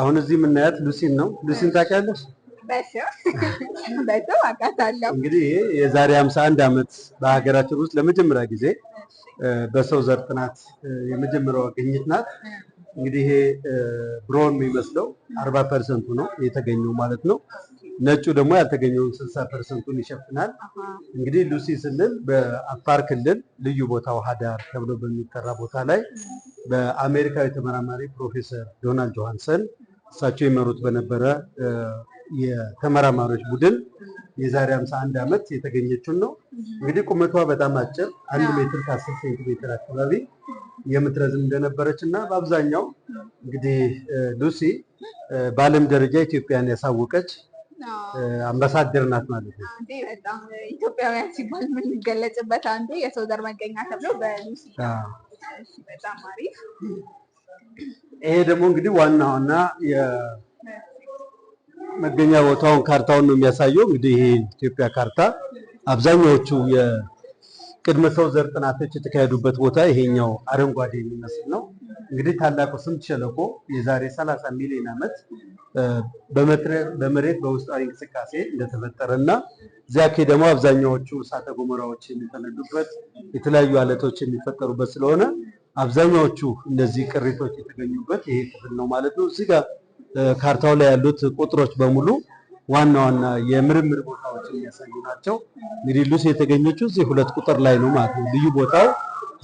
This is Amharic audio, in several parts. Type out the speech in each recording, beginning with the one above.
አሁን እዚህ የምናያት ሉሲን ነው። ሉሲን ታውቂያለሽ? በሰው አውቃታለሁ። እንግዲህ የዛሬ 51 ዓመት በሀገራችን ውስጥ ለመጀመሪያ ጊዜ በሰው ዘር ጥናት የመጀመሪያዋ ግኝት ናት። እንግዲህ ይሄ ብሮን የሚመስለው 40% ነው የተገኘው ማለት ነው። ነጩ ደግሞ ያልተገኘውን 60%ን ይሸፍናል። እንግዲህ ሉሲ ስንል በአፋር ክልል ልዩ ቦታው ሀዳር ተብሎ በሚጠራ ቦታ ላይ በአሜሪካዊ ተመራማሪ ፕሮፌሰር ዶናልድ ጆሃንሰን እሳቸው የመሩት በነበረ የተመራማሪዎች ቡድን የዛሬ 51 ዓመት የተገኘችው ነው። እንግዲህ ቁመቷ በጣም አጭር 1 ሜትር ከ10 ሴንቲሜትር አካባቢ የምትረዝም እንደነበረች እና በአብዛኛው እንግዲህ ሉሲ በዓለም ደረጃ ኢትዮጵያን ያሳወቀች አምባሳደር ናት ማለት ነው። አንዴ በጣም ኢትዮጵያውያን ሲባል የምንገለጽበት አንዱ የሰው ዘር መገኛ ተብሎ በሉሲ በጣም አሪፍ። ይሄ ደግሞ እንግዲህ ዋና የመገኛ ቦታውን ካርታውን ነው የሚያሳየው። እንግዲህ ይሄ ኢትዮጵያ ካርታ አብዛኛዎቹ የቅድመ ሰው ዘር ጥናቶች የተካሄዱበት ቦታ ይሄኛው አረንጓዴ የሚመስል ነው። እንግዲህ ታላቁ ስምጥ ሸለቆ የዛሬ 30 ሚሊዮን ዓመት በመሬት በውስጣዊ እንቅስቃሴ እንደተፈጠረና እዚያ ደግሞ አብዛኛዎቹ እሳተ ገሞራዎች የሚፈነዱበት የተለያዩ አለቶች የሚፈጠሩበት ስለሆነ አብዛኛዎቹ እነዚህ ቅሪቶች የተገኙበት ይሄ ክፍል ነው ማለት ነው። እዚህ ጋር ካርታው ላይ ያሉት ቁጥሮች በሙሉ ዋና የምርምር ቦታዎች የሚያሳዩ ናቸው። እንግዲህ ሉሲ የተገኘችው እዚህ 2 ቁጥር ላይ ነው ማለት ነው። ልዩ ቦታው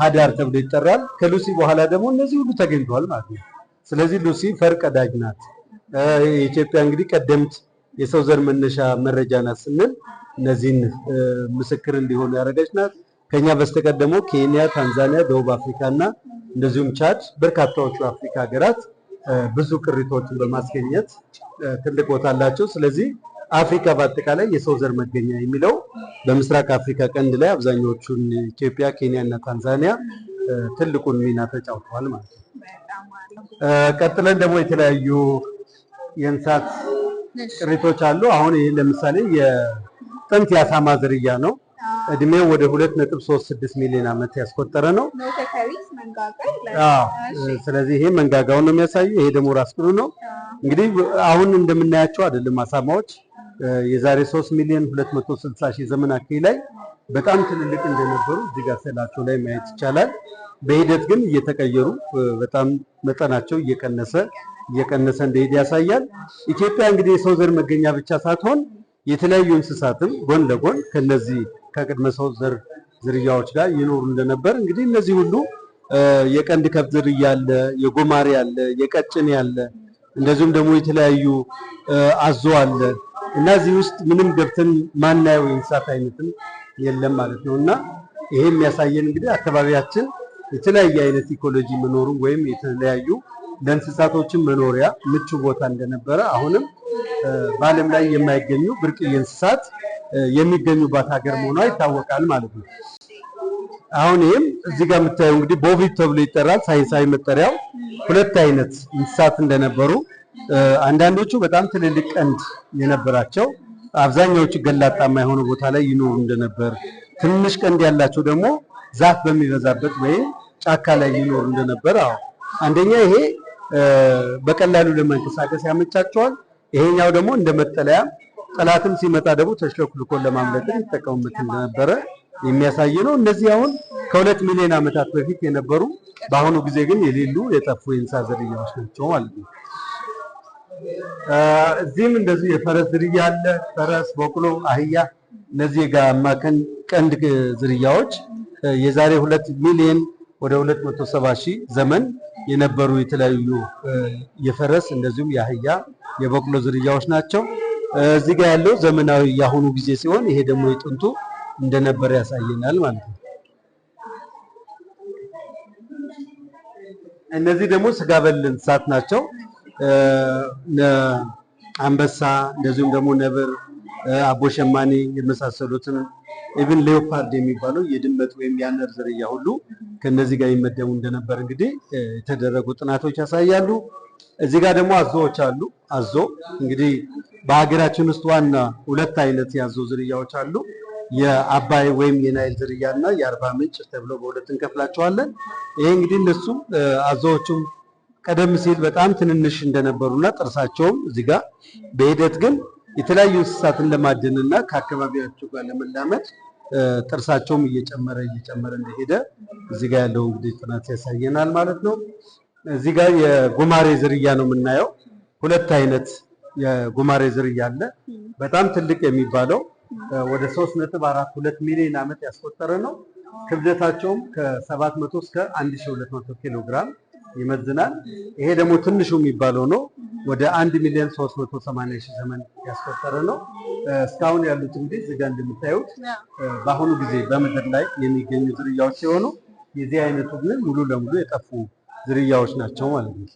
ሀዳር ተብሎ ይጠራል። ከሉሲ በኋላ ደግሞ እነዚህ ሁሉ ተገኝተዋል ማለት ነው። ስለዚህ ሉሲ ፈርቀዳጅ ናት። የኢትዮጵያ እንግዲህ ቀደምት የሰው ዘር መነሻ መረጃ ናት ስንል እነዚህን ምስክር እንዲሆኑ ያደረገች ናት። ከኛ በስተቀር ደግሞ ኬንያ፣ ታንዛኒያ፣ ደቡብ አፍሪካ እና እንደዚሁም ቻድ በርካታዎቹ አፍሪካ ሀገራት ብዙ ቅሪቶችን በማስገኘት ትልቅ ቦታ አላቸው። ስለዚህ አፍሪካ በአጠቃላይ የሰው ዘር መገኛ የሚለው በምስራቅ አፍሪካ ቀንድ ላይ አብዛኛዎቹን ኢትዮጵያ፣ ኬንያ እና ታንዛኒያ ትልቁን ሚና ተጫውተዋል ማለት ነው። ቀጥለን ደግሞ የተለያዩ የእንስሳት ቅሪቶች አሉ። አሁን ይህ ለምሳሌ የጥንት የአሳማ ዝርያ ነው። እድሜው ወደ 2.36 ሚሊዮን ዓመት ያስቆጠረ ነው። ስለዚህ ይሄ መንጋጋውን ነው የሚያሳየው። ይሄ ደግሞ ራስ ቅሉ ነው። እንግዲህ አሁን እንደምናያቸው አይደለም አሳማዎች የዛሬ 3 ሚሊዮን 260 ሺህ ዘመን አካባቢ ላይ በጣም ትልልቅ እንደነበሩ እዚህ ጋር ስዕላቸው ላይ ማየት ይቻላል። በሂደት ግን እየተቀየሩ በጣም መጠናቸው እየቀነሰ እንደሄደ ያሳያል። ኢትዮጵያ እንግዲህ የሰው ዘር መገኛ ብቻ ሳትሆን የተለያዩ እንስሳትም ጎን ለጎን ከነዚህ ከቅድመ ሰው ዘር ዝርያዎች ጋር ይኖሩ እንደነበር እንግዲህ እነዚህ ሁሉ የቀንድ ከብት ዝርያ አለ፣ የጎማሬ አለ፣ የቀጭኔ አለ፣ እንደዚሁም ደግሞ የተለያዩ አዞ አለ እና እዚህ ውስጥ ምንም ገብተን ማናየው የእንስሳት አይነትም የለም ማለት ነው። እና ይሄ የሚያሳየን እንግዲህ አካባቢያችን የተለያየ አይነት ኢኮሎጂ መኖሩ ወይም የተለያዩ ለእንስሳቶችን መኖሪያ ምቹ ቦታ እንደነበረ አሁንም በዓለም ላይ የማይገኙ ብርቅዬ እንስሳት የሚገኙባት ሀገር መሆኗ ይታወቃል ማለት ነው። አሁን ይህም እዚህ ጋር የምታየው እንግዲህ ቦቪድ ተብሎ ይጠራል ሳይንሳዊ መጠሪያው። 2 አይነት እንስሳት እንደነበሩ አንዳንዶቹ በጣም ትልልቅ ቀንድ የነበራቸው፣ አብዛኛዎቹ ገላጣማ የሆነ ቦታ ላይ ይኖሩ እንደነበር፣ ትንሽ ቀንድ ያላቸው ደግሞ ዛፍ በሚበዛበት ወይም ጫካ ላይ ይኖሩ እንደነበር። አንደኛ ይሄ በቀላሉ ለመንቀሳቀስ ያመቻቸዋል። ይሄኛው ደግሞ እንደ መጠለያ ጠላትም ሲመጣ ደግሞ ተሽለኩልኮ ለማምለጥ ይጠቀሙበት እንደነበረ የሚያሳይ ነው። እነዚህ አሁን ከ2 ሚሊዮን ዓመታት በፊት የነበሩ በአሁኑ ጊዜ ግን የሌሉ የጠፉ የእንስሳ ዝርያዎች ናቸው ማለት ነው። እዚህም እንደዚህ የፈረስ ዝርያ አለ። ፈረስ፣ በቅሎ፣ አህያ እነዚህ የጋማ ቀንድ ዝርያዎች የዛሬ 2 ሚሊዮን ወደ 270 ሺህ ዘመን የነበሩ የተለያዩ የፈረስ እንደዚሁም የአህያ የበቅሎ ዝርያዎች ናቸው። እዚህ ጋር ያለው ዘመናዊ ያሁኑ ጊዜ ሲሆን ይሄ ደግሞ የጥንቱ እንደነበረ ያሳየናል ማለት ነው። እነዚህ ደግሞ ስጋ በል እንስሳት ናቸው። አንበሳ እንደዚሁም ደግሞ ነብር፣ አቦ ሸማኔ የመሳሰሉትን ኢቭን ሌኦፓርድ የሚባለው የድመት ወይም የነብር ዝርያ ሁሉ ከነዚህ ጋር ይመደቡ እንደነበር እንግዲህ የተደረጉ ጥናቶች ያሳያሉ። እዚህ ጋር ደግሞ አዞዎች አሉ። አዞ እንግዲህ በሀገራችን ውስጥ ዋና 2 አይነት የአዞ ዝርያዎች አሉ። የአባይ ወይም የናይል ዝርያ እና የአርባ ምንጭ ተብሎ በ2 እንከፍላቸዋለን። ይሄ እንግዲህ እነሱ አዞዎቹም ቀደም ሲል በጣም ትንንሽ እንደነበሩና ጥርሳቸውም እዚህ ጋር በሂደት ግን የተለያዩ እንስሳትን ለማደንና ከአካባቢያቸው ጋር ለመላመድ ጥርሳቸውም እየጨመረ እንደሄደ እዚህ ጋር ያለው እንግዲህ ጥናት ያሳየናል ማለት ነው። እዚህ ጋር የጉማሬ ዝርያ ነው የምናየው። ሁለት አይነት የጉማሬ ዝርያ አለ። በጣም ትልቅ የሚባለው ወደ 3.42 ሚሊዮን ዓመት ያስቆጠረ ነው። ክብደታቸውም ከ700 እስከ 1200 ኪሎ ግራም ይመዝናል። ይሄ ደግሞ ትንሹ የሚባለው ነው። ወደ 1 ሚሊዮን 380 ሺህ ዘመን ያስቆጠረ ነው። እስካሁን ያሉት እንግዲህ እዚህ ጋር እንደምታዩት በአሁኑ ጊዜ በምድር ላይ የሚገኙ ዝርያዎች ሲሆኑ የዚህ አይነቱ ግን ሙሉ ለሙሉ የጠፉ ዝርያዎች ናቸው ማለት ነው።